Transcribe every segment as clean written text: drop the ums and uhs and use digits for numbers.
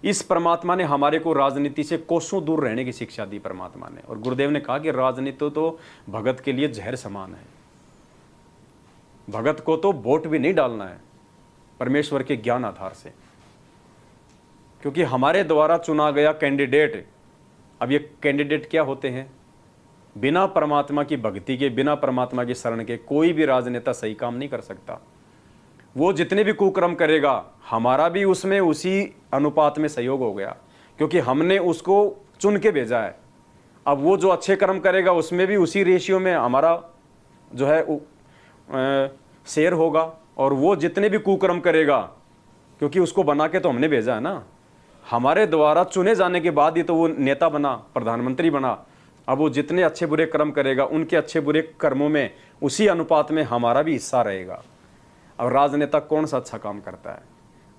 इस परमात्मा ने हमारे को राजनीति से कोसों दूर रहने की शिक्षा दी परमात्मा ने। और गुरुदेव ने कहा कि राजनीति तो भगत के लिए जहर समान है, भगत को तो वोट भी नहीं डालना है परमेश्वर के ज्ञान आधार से, क्योंकि हमारे द्वारा चुना गया कैंडिडेट, अब ये कैंडिडेट क्या होते हैं, बिना परमात्मा की भक्ति के, बिना परमात्मा की शरण के कोई भी राजनेता सही काम नहीं कर सकता। वो जितने भी कुकर्म करेगा हमारा भी उसमें उसी अनुपात में सहयोग हो गया, क्योंकि हमने उसको चुन के भेजा है। अब वो जो अच्छे कर्म करेगा उसमें भी उसी रेशियो में हमारा जो है शेयर होगा, और वो जितने भी कुकर्म करेगा, क्योंकि उसको बना के तो हमने भेजा है ना, हमारे द्वारा चुने जाने के बाद ही तो वो नेता बना, प्रधानमंत्री बना। अब वो जितने अच्छे बुरे कर्म करेगा उनके अच्छे बुरे कर्मों में उसी अनुपात में हमारा भी हिस्सा रहेगा। अब राजनेता कौन सा अच्छा काम करता है?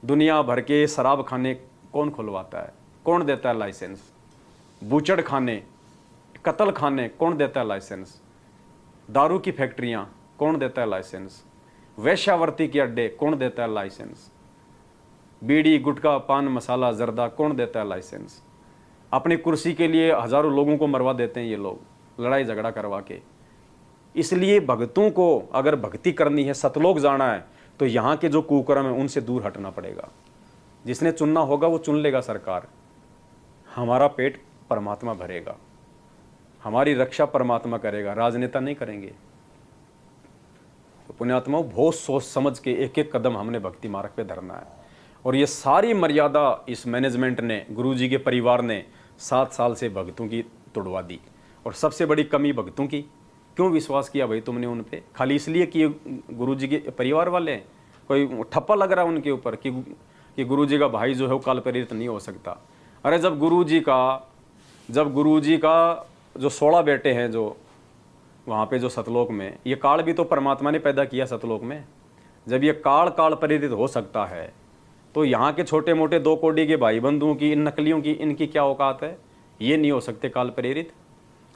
दुनिया भर के शराब खाने कौन खुलवाता है, कौन देता है लाइसेंस? बूचड़ खाने, कत्ल खाने कौन देता है लाइसेंस? दारू की फैक्ट्रियां कौन देता है लाइसेंस? वेश्यावृत्ति के अड्डे कौन देता है लाइसेंस? बीड़ी, गुटखा, पान मसाला, जर्दा कौन देता है लाइसेंस? अपनी कुर्सी के लिए हजारों लोगों को मरवा देते हैं ये लोग, लड़ाई झगड़ा करवा के। इसलिए भक्तों को अगर भक्ति करनी है, सतलोक जाना है, तो यहाँ के जो कुकर्म है उनसे दूर हटना पड़ेगा। जिसने चुनना होगा वो चुन लेगा सरकार, हमारा पेट परमात्मा भरेगा, हमारी रक्षा परमात्मा करेगा, राजनेता नहीं करेंगे। तो पुण्यात्माओं, बहुत सोच समझ के एक एक कदम हमने भक्ति मार्ग पे धरना है। और ये सारी मर्यादा इस मैनेजमेंट ने, गुरुजी के परिवार ने 7 साल से भक्तों की तोड़वा दी। और सबसे बड़ी कमी भक्तों की, क्यों विश्वास किया भाई तुमने उन पे? खाली इसलिए कि गुरुजी के परिवार वाले हैं, कोई ठप्पा लग रहा है उनके ऊपर कि गुरुजी का भाई जो है वो काल प्रेरित नहीं हो सकता। अरे जब गुरुजी का जो 16 बेटे हैं जो वहाँ पे जो सतलोक में, ये काल भी तो परमात्मा ने पैदा किया सतलोक में। जब ये काल प्रेरित हो सकता है तो यहाँ के छोटे मोटे 2 कोड़ी के भाई बंधुओं की, इन नकलियों की, इनकी क्या औकात है? ये नहीं हो सकते काल प्रेरित।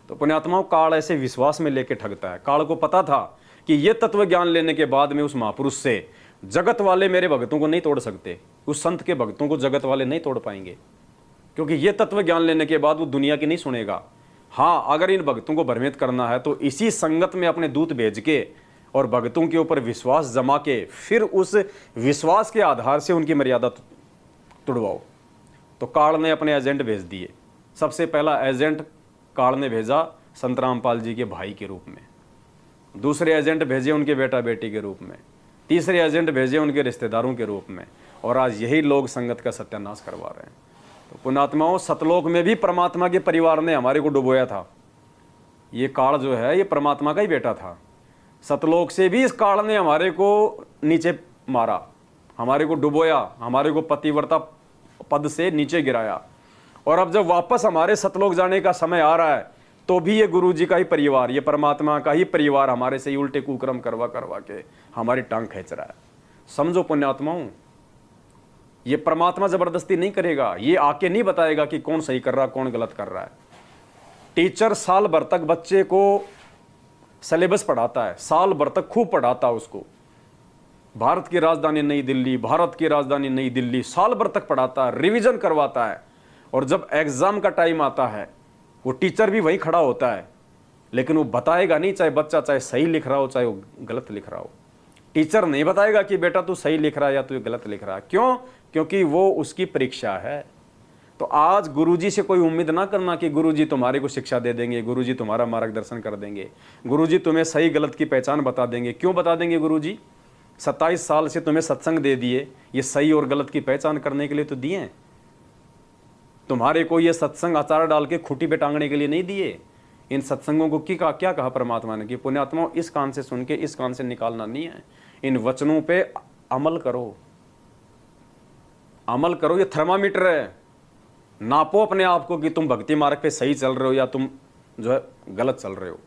तो पुण्यात्माओं, काल ऐसे विश्वास में लेके ठगता है। काल को पता था कि ये तत्व ज्ञान लेने के बाद में उस महापुरुष से जगत वाले मेरे भक्तों को नहीं तोड़ सकते, उस संत के भक्तों को जगत वाले नहीं तोड़ पाएंगे, क्योंकि ये तत्व ज्ञान लेने के बाद वो दुनिया की नहीं सुनेगा। हाँ, अगर इन भक्तों को भ्रमित करना है तो इसी संगत में अपने दूत भेज के और भक्तों के ऊपर विश्वास जमा के फिर उस विश्वास के आधार से उनकी मर्यादा तुड़वाओ। तो काल ने अपने एजेंट भेज दिए। सबसे पहला एजेंट काल ने भेजा संत रामपाल जी के भाई के रूप में, दूसरे एजेंट भेजे उनके बेटा बेटी के रूप में, तीसरे एजेंट भेजे उनके रिश्तेदारों के रूप में, और आज यही लोग संगत का सत्यानाश करवा रहे हैं। तो पुण्यात्माओं, सतलोक में भी परमात्मा के परिवार ने हमारे को डुबोया था। ये काल जो है ये परमात्मा का ही बेटा था। सतलोक से भी इस काल ने हमारे को नीचे मारा, हमारे को डुबोया, हमारे को पतिव्रता पद से नीचे गिराया। और अब जब वापस हमारे सतलोक जाने का समय आ रहा है तो भी ये गुरु जी का ही परिवार, ये परमात्मा का ही परिवार हमारे से उल्टे कुकर्म करवा के हमारी टांग खींच रहा है। समझो पुण्यात्माओं, ये परमात्मा जबरदस्ती नहीं करेगा, ये आके नहीं बताएगा कि कौन सही कर रहा कौन गलत कर रहा है। टीचर साल भर तक बच्चे को सिलेबस पढ़ाता है, साल भर तक खूब पढ़ाता है उसको। भारत की राजधानी नई दिल्ली, भारत की राजधानी नई दिल्ली, साल भर तक पढ़ाता है, रिवीजन करवाता है। और जब एग्जाम का टाइम आता है वो टीचर भी वहीं खड़ा होता है, लेकिन वो बताएगा नहीं, चाहे बच्चा चाहे सही लिख रहा हो चाहे वो गलत लिख रहा हो। टीचर नहीं बताएगा कि बेटा तू सही लिख रहा है या तू गलत लिख रहा है। क्यों? क्योंकि वो उसकी परीक्षा है। तो आज गुरुजी से कोई उम्मीद ना करना कि गुरुजी तुम्हारे को शिक्षा दे देंगे, गुरुजी तुम्हारा मार्गदर्शन कर देंगे, गुरुजी तुम्हें सही गलत की पहचान बता देंगे। क्यों बता देंगे गुरुजी? 27 साल से तुम्हें सत्संग दे दिए, ये सही और गलत की पहचान करने के लिए तो दिए। तुम्हारे को ये सत्संग आचार डाल के खूंटी पे टांगने के लिए नहीं दिए। इन सत्संगों को क्या कहा परमात्मा ने कि पुण्यात्माओं, इस कान से सुन के इस कान से निकालना नहीं है, इन वचनों पे अमल करो, अमल करो। ये थर्मामीटर है, नापो अपने आप को कि तुम भक्ति मार्ग पे सही चल रहे हो या तुम जो है गलत चल रहे हो।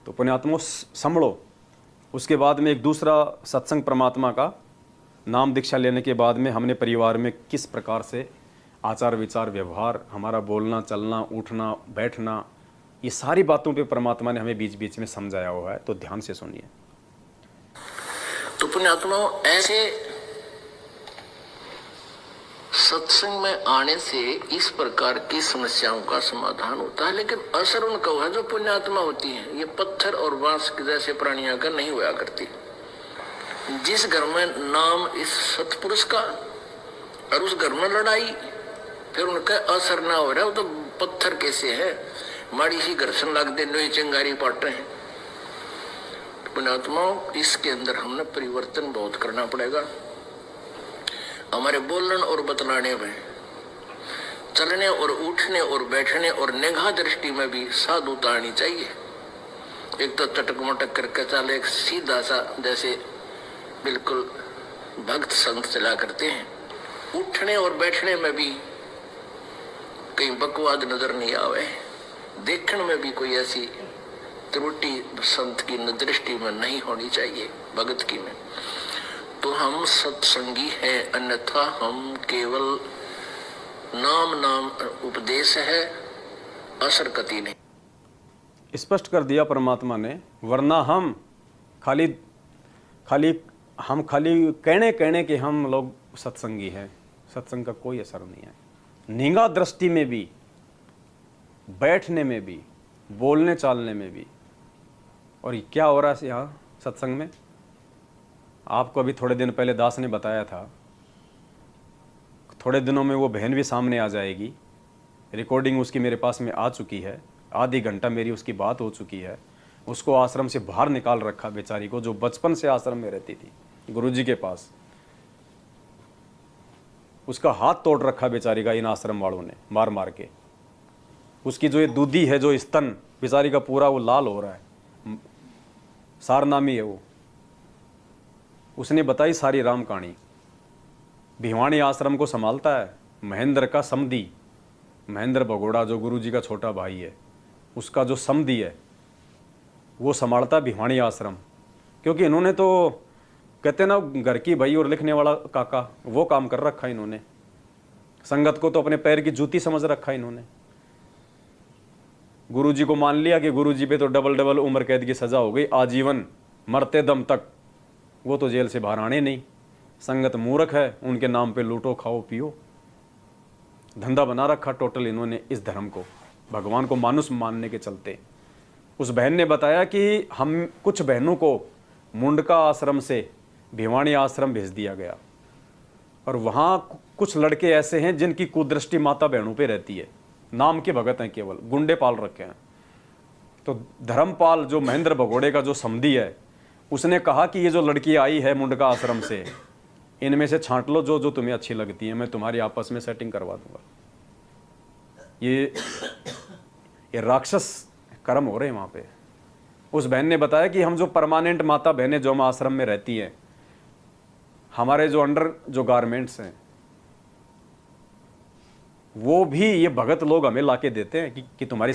तो पुण्यात्माओं संभलो। उसके बाद में एक दूसरा सत्संग परमात्मा का नाम दीक्षा लेने के बाद में हमने परिवार में किस प्रकार से आचार विचार व्यवहार, हमारा बोलना चलना उठना बैठना, ये सारी बातों पे परमात्मा ने हमें बीच बीच में समझाया हुआ है। तो ध्यान से सुनिए। तो पुण्यात्माओं, ऐसे सत्संग में आने से इस प्रकार की समस्याओं का समाधान होता है, लेकिन असर उनका हुआ जो पुण्यात्मा होती है। ये पत्थर और बांस जैसे प्राणियों का नहीं हुआ करती। जिस घर में नाम इस सतपुरुष का और उस घर में लड़ाई, फिर उनका असर ना हो रहा, वो तो पत्थर कैसे है, माड़ी सी घर्षण लग दे नो चिंगारी पाटे हैं। पुण्यात्माओं, इसके अंदर हमने परिवर्तन बहुत करना पड़ेगा। हमारे बोलने और बतलाने में, चलने और उठने और बैठने और निगाह दृष्टि में भी साधुता आनी चाहिए। एक तो चटक मटक करके चले, एक सीधा सा जैसे बिल्कुल भक्त संत चला करते हैं। उठने और बैठने में भी कहीं बकवाद नजर नहीं आवे, देखने में भी कोई ऐसी त्रुटि संत की दृष्टि में नहीं होनी चाहिए, भगत की में। तो हम सत्संगी हैं, अन्यथा हम केवल नाम उपदेश है, असर कति नहीं। स्पष्ट कर दिया परमात्मा ने, वरना हम खाली कहने के हम लोग सत्संगी हैं, सत्संग का कोई असर नहीं है। निगाह दृष्टि में भी, बैठने में भी, बोलने चालने में भी। और क्या हो रहा है यहाँ सत्संग में? आपको अभी थोड़े दिन पहले दास ने बताया था, थोड़े दिनों में वो बहन भी सामने आ जाएगी। रिकॉर्डिंग उसकी मेरे पास में आ चुकी है, आधी घंटा मेरी उसकी बात हो चुकी है। उसको आश्रम से बाहर निकाल रखा बेचारी को, जो बचपन से आश्रम में रहती थी गुरुजी के पास। उसका हाथ तोड़ रखा बेचारी का इन आश्रम वालों ने मार मार के। उसकी जो ये दूधी है, जो स्तन बेचारी का पूरा वो लाल हो रहा है, सारनामी है वो। उसने बताई सारी राम कहानी। भिवानी आश्रम को संभालता है महेंद्र का समधी, महेंद्र भगोड़ा जो गुरुजी का छोटा भाई है, उसका जो समधी है वो संभालता है भिवानी आश्रम। क्योंकि इन्होंने तो कहते ना घर की भाई और लिखने वाला काका, वो काम कर रखा इन्होंने। संगत को तो अपने पैर की जूती समझ रखा इन्होंने। गुरुजी को मान लिया कि गुरुजी पे तो डबल उम्र कैद की सजा हो गई, आजीवन मरते दम तक। वो तो जेल से बाहर आने नहीं। संगत मूर्ख है, उनके नाम पे लूटो खाओ पियो, धंधा बना रखा टोटल इन्होंने इस धर्म को, भगवान को मानुष मानने के चलते। उस बहन ने बताया कि हम कुछ बहनों को मुंडका आश्रम से भिवानी आश्रम भेज दिया गया, और वहाँ कुछ लड़के ऐसे हैं जिनकी कुदृष्टि माता बहनों पे रहती है। नाम के भगत हैं, केवल गुंडे पाल रखे हैं। तो धर्मपाल जो महेंद्र भगोड़े का जो समधी है, उसने कहा कि ये जो लड़की आई है मुंडका आश्रम से, इनमें से छांट लो जो जो तुम्हें अच्छी लगती है, मैं तुम्हारी आपस में सेटिंग करवा दूंगा। ये राक्षस कर्म हो रहे हैं वहाँ पे। उस बहन ने बताया कि हम जो परमानेंट माता बहनें जो हम आश्रम में रहती हैं, हमारे जो अंडर जो गारमेंट्स हैं, वो भी ये भगत लोग हमें लाके देते हैं कि तुम्हारी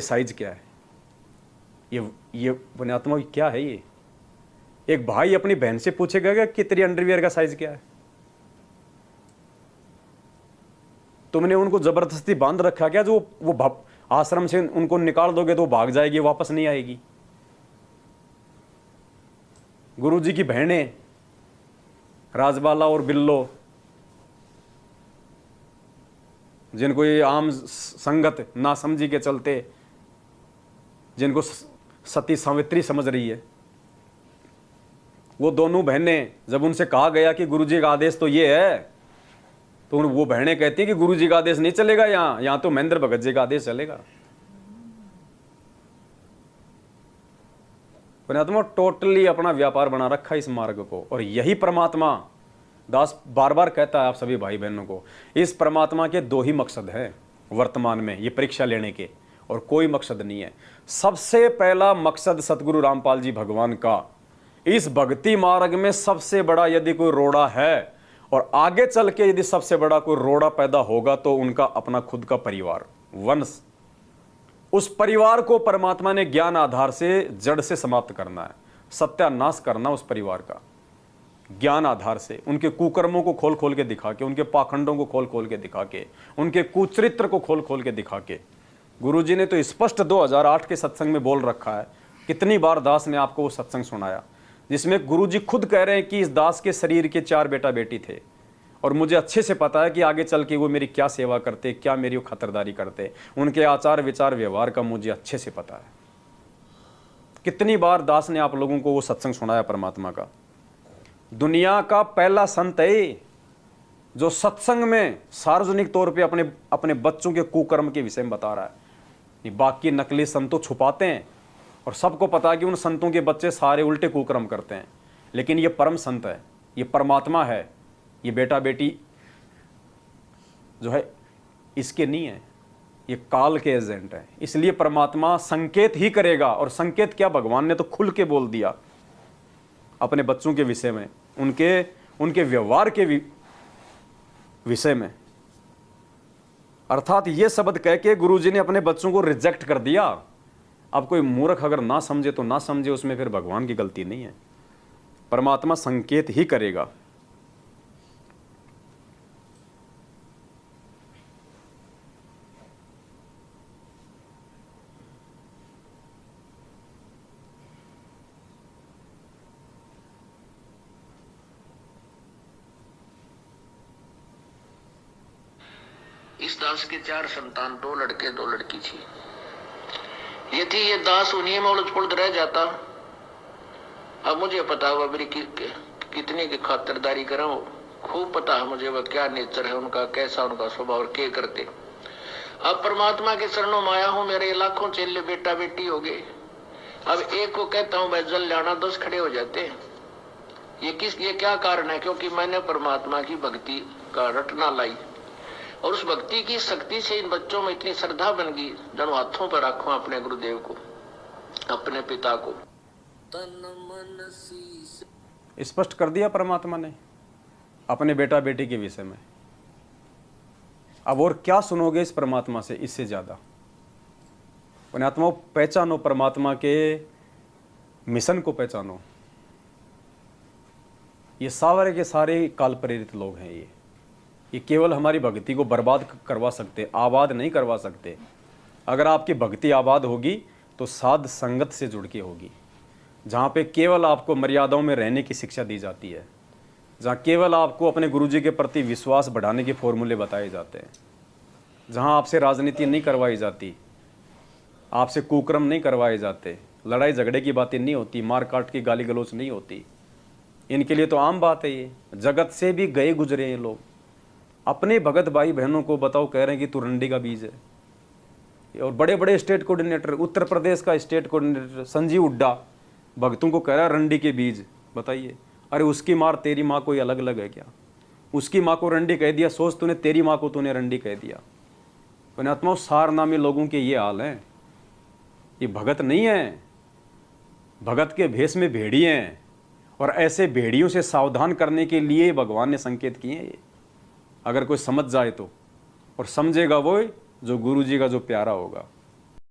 साइज क्या है। ये पुण्यात्मा क्या है ये? एक भाई अपनी बहन से पूछेगा कि तेरी अंडरवियर का साइज क्या है? तुमने उनको जबरदस्ती बांध रखा क्या? जो वो आश्रम से उनको निकाल दोगे तो भाग जाएगी, वापस नहीं आएगी। गुरुजी की बहनें राजबाला और बिल्लो, जिनको ये आम संगत ना समझी के चलते, जिनको सती सावित्री समझ रही है, वो दोनों बहनें जब उनसे कहा गया कि गुरुजी का आदेश तो ये है, तो वो बहनें कहती हैं कि गुरुजी का आदेश नहीं चलेगा, यहां तो महेंद्र भगत जी का आदेश चलेगा। परमात्मा टोटली अपना व्यापार बना रखा इस मार्ग को। और यही परमात्मा दास बार बार कहता है आप सभी भाई बहनों को, इस परमात्मा के दो ही मकसद हैं वर्तमान में ये परीक्षा लेने के, और कोई मकसद नहीं है। सबसे पहला मकसद सतगुरु रामपाल जी भगवान का इस भक्ति मार्ग में सबसे बड़ा यदि कोई रोड़ा है, और आगे चल के यदि सबसे बड़ा कोई रोड़ा पैदा होगा, तो उनका अपना खुद का परिवार, वंश। उस परिवार को परमात्मा ने ज्ञान आधार से जड़ से समाप्त करना है, सत्यानाश करना उस परिवार का ज्ञान आधार से। उनके कुकर्मों को खोल खोल के दिखा के, उनके पाखंडों को खोल खोल के दिखा के, उनके कुचरित्र को खोल खोल के दिखा के। गुरुजी ने तो स्पष्ट 2008 के सत्संग में बोल रखा है। कितनी बार दास ने आपको वो सत्संग सुनाया, जिसमें गुरुजी खुद कह रहे हैं कि इस दास के शरीर के 4 बेटा बेटी थे, और मुझे अच्छे से पता है कि आगे चल के वो मेरी क्या सेवा करते, क्या मेरी वो खातिरदारी करते। उनके आचार विचार व्यवहार का मुझे अच्छे से पता है। कितनी बार दास ने आप लोगों को वो सत्संग सुनाया परमात्मा का। दुनिया का पहला संत है जो सत्संग में सार्वजनिक तौर पे अपने अपने बच्चों के कुकर्म के विषय में बता रहा है। बाकी नकली संत तो छुपाते हैं और सबको पता है कि उन संतों के बच्चे सारे उल्टे कुकर्म करते हैं, लेकिन ये परम संत है, ये परमात्मा है, ये बेटा बेटी जो है इसके नहीं है, ये काल के एजेंट है। इसलिए परमात्मा संकेत ही करेगा। और संकेत क्या, भगवान ने तो खुल के बोल दिया अपने बच्चों के विषय में, उनके व्यवहार के विषय में। अर्थात ये शब्द कह के गुरुजी ने अपने बच्चों को रिजेक्ट कर दिया। अब कोई मूर्ख अगर ना समझे तो ना समझे, उसमें फिर भगवान की गलती नहीं है। परमात्मा संकेत ही करेगा। इस दास के 4 संतान, 2 लड़के 2 लड़की थी। यदि ये दास उन्हीं में उलझ पुलझ रह जाता, अब मुझे पता हुआ मेरी कितनी की खातिरदारी करा, खूब पता है मुझे वह क्या नेचर है उनका, कैसा उनका स्वभाव और क्या करते। अब परमात्मा के चरणों में आया हूं, मेरे लाखों चेले बेटा बेटी हो गए। अब एक को कहता हूं मैं जल जाना, 10 खड़े हो जाते हैं। ये क्या कारण है? क्योंकि मैंने परमात्मा की भक्ति का रटना लाई और उस भक्ति की शक्ति से इन बच्चों में इतनी श्रद्धा बन गई, जब हाथों पर रखो अपने गुरुदेव को, अपने पिता को। स्पष्ट कर दिया परमात्मा ने अपने बेटा बेटी के विषय में। अब और क्या सुनोगे इस परमात्मा से इससे ज्यादा? पुण्यात्माओं, पहचानो परमात्मा के मिशन को, पहचानो। ये सारे के सारे काल प्रेरित लोग हैं। ये केवल हमारी भक्ति को बर्बाद करवा सकते, आबाद नहीं करवा सकते। अगर आपकी भक्ति आबाद होगी तो साध संगत से जुड़ के होगी, जहाँ पे केवल आपको मर्यादाओं में रहने की शिक्षा दी जाती है, जहाँ केवल आपको अपने गुरुजी के प्रति विश्वास बढ़ाने के फॉर्मूले बताए जाते हैं, जहाँ आपसे राजनीति नहीं करवाई जाती, आपसे कुकर्म नहीं करवाए जाते, लड़ाई झगड़े की बातें नहीं होती, मार काट की गाली गलौच नहीं होती। इनके लिए तो आम बात है। ये जगत से भी गए गुजरे हैं लोग। अपने भगत भाई बहनों को बताओ, कह रहे हैं कि तू रंडी का बीज है। और बड़े बड़े स्टेट कोऑर्डिनेटर, उत्तर प्रदेश का स्टेट कोऑर्डिनेटर संजीव हुड्डा भक्तों को कह रहा है रंडी के बीज। बताइए, अरे उसकी माँ तेरी माँ कोई अलग अलग है क्या? उसकी माँ को रंडी कह दिया, सोच तूने तेरी माँ को तूने रंडी कह दिया। पुण्यात्माओं, सारनामी लोगों के ये हाल हैं। ये भगत नहीं है, भगत के भेष में भेड़िए हैं। और ऐसे भेड़ियों से सावधान करने के लिए भगवान ने संकेत किए हैं ये। अगर कोई समझ जाए तो, और समझेगा वो जो गुरु जी का जो प्यारा होगा।